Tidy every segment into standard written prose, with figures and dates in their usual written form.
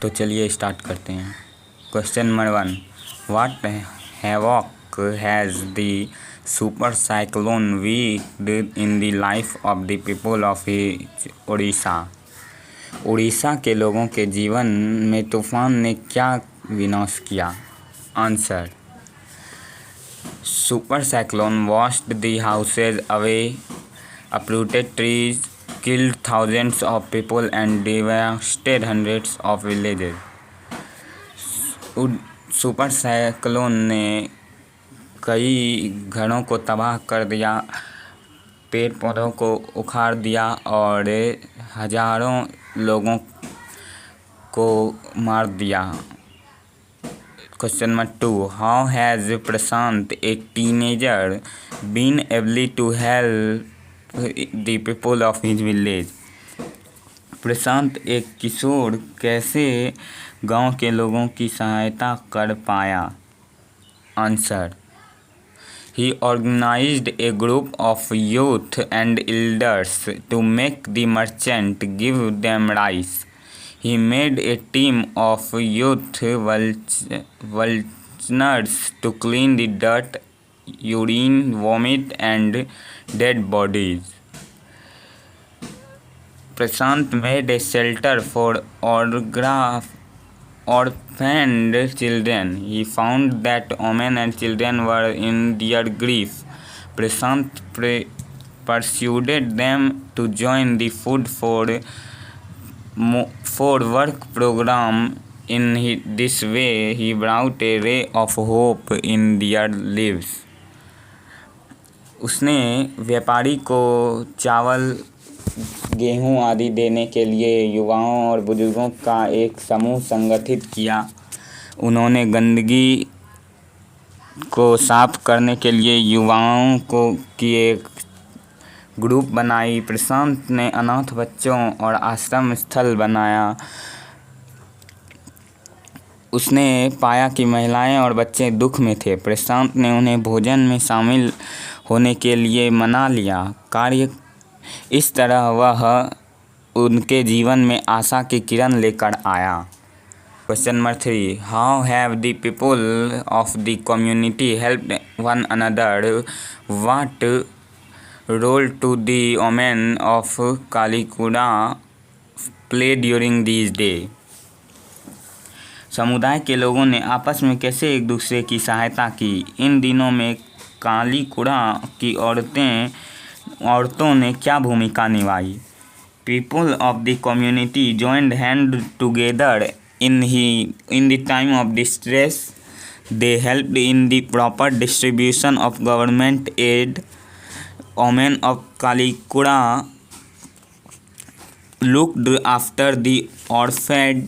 तो चलिए स्टार्ट करते हैं। Question number 1, what havoc has the super cyclone wreaked in the life of the people of Orissa. Orissa के लोगों के जीवन में तूफान ने क्या विनाश किया? Answer, super cyclone washed the houses away, uprooted trees, killed thousands of people and devastated hundreds of villages. Super cyclone ने कई घरों को तबाह कर दिया, पेड़ पौधों को उखाड़ दिया और हजारों लोगों को मार दिया। Question number 2, how has Prashant, a teenager, been able to help the people of his village? प्रशांत एक किशोर कैसे गांव के लोगों की सहायता कर पाया? Answer, he organized a group of youth and elders to make the merchant give them rice. He made a team of youth vultures to clean the dirt, urine, vomit and dead bodies. Prashant made a shelter for orphaned children. He found that women and children were in their grief. Prashant persuaded them to join the Food for Work program. In this way, he brought a ray of hope in their lives. उसने व्यापारी को चावल, गेहूं आदि देने के लिए युवाओं और बुजुर्गों का एक समूह संगठित किया। उन्होंने गंदगी को साफ करने के लिए युवाओं की एक ग्रुप बनाई। प्रशांत ने अनाथ बच्चों और आश्रम स्थल बनाया। उसने पाया कि महिलाएं और बच्चे दुख में थे। प्रशांत ने उन्हें भोजन में शामिल होने के लिए मना लिया। कार्य इस तरह वह उनके जीवन में आशा की किरण लेकर आया। Question number 3, how have the people of the community helped one another? What role do the women of Kalikuda play during these day? समुदाय के लोगों ने आपस में कैसे एक दूसरे की सहायता की? इन दिनों में कालीकुड़ा की औरतों ने क्या भूमिका निभाई? People of the community joined hand together in the time of distress. They helped in the proper distribution of government aid. Women of Kalikura looked after the orphaned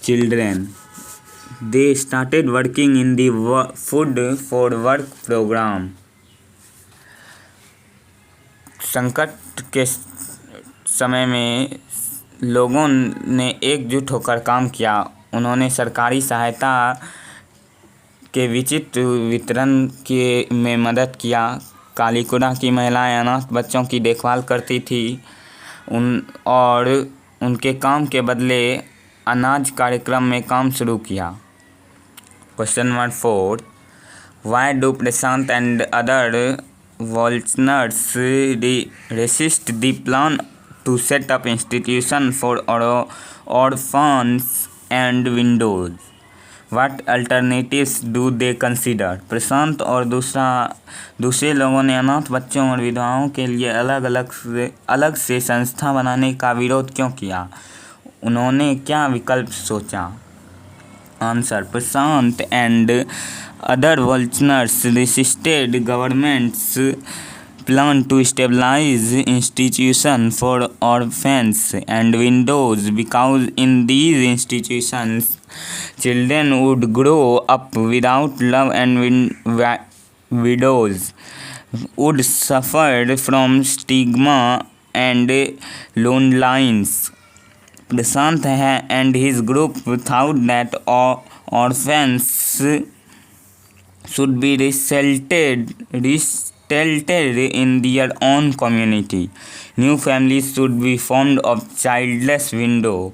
children. They started working in the Food for Work program. संकट के समय में लोगों ने एकजुट होकर काम किया। उन्होंने सरकारी सहायता के विचित्र वितरण में मदद किया। कालीकुड़ा की महिलाएं अनाथ बच्चों की देखभाल करती थी और उनके काम के बदले अनाज कार्यक्रम में काम शुरू किया। Question number 4, why do Prashant and other volunteers resist the plan to set up institution for orphans and widows? What alternatives do they consider? प्रशांत और दूसरे लोगों ने अनाथ बच्चों और विधवाओं के लिए अलग से संस्था बनाने का विरोध क्यों किया? उन्होंने क्या विकल्प सोचा? Answer, Prashant and other volunteers resisted government's plan to establish institutions for orphans and widows because in these institutions children would grow up without love and widows would suffer from stigma and loneliness. Prashant and his group thought that orphans should be resettled in their own community. New families should be formed of childless widows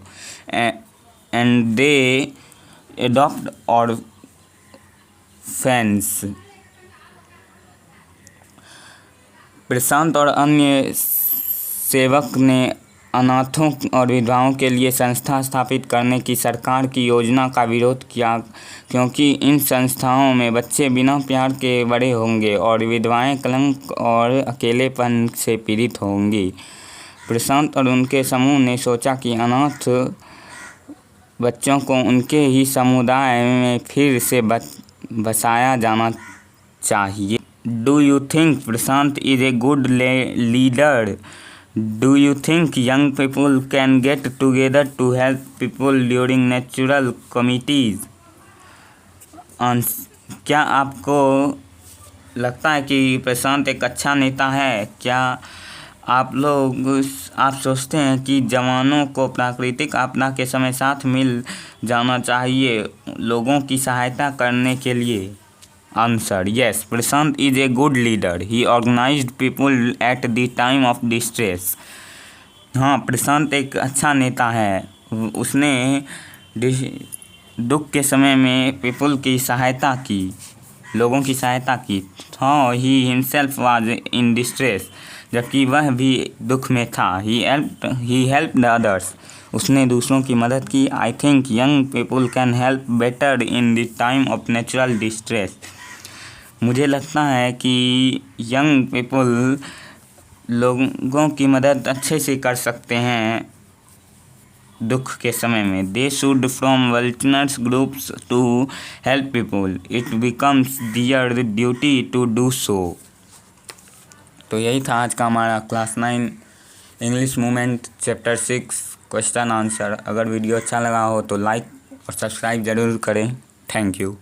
and they adopt orphans। प्रशांत और अन्य सेवक ने अनाथों और विधवाओं के लिए संस्था स्थापित करने की सरकार की योजना का विरोध किया, क्योंकि इन संस्थाओं में बच्चे बिना प्यार के बड़े होंगे और विधवाएं कलंक और अकेलेपन से पीड़ित होंगी। प्रशांत और उनके समूह ने सोचा कि अनाथ बच्चों को उनके ही समुदाय में फिर से बसाया जाना चाहिए। Do you think Prashant is a good leader? Do you think young people can get together to help people during natural calamities? क्या आपको लगता है कि प्रशांत एक अच्छा नेता है? क्या आप सोचते हैं कि जवानों को प्राकृतिक आपदा के समय साथ मिल जाना चाहिए लोगों की सहायता करने के लिए? Answer: yes, Prashant is a good leader. He organized people at the time of distress. हाँ, प्रशांत एक अच्छा नेता है। उसने दुख के समय में पीपल की सहायता की, लोगों की सहायता की। हाँ, he himself was in distress, जबकि वह भी दुख में था। ही हेल्प्ड अदर्स, उसने दूसरों की मदद की। I think young people can help better in the time of natural distress. मुझे लगता है कि यंग पीपल लोगों की मदद अच्छे से कर सकते हैं दुख के समय में। They should from vulnerable groups to help people, it becomes their duty to do so. तो यही था आज का हमारा class 9 English movement chapter 6 question answer. अगर वीडियो अच्छा लगा हो तो लाइक और सब्सक्राइब ज़रूर करें। Thank you.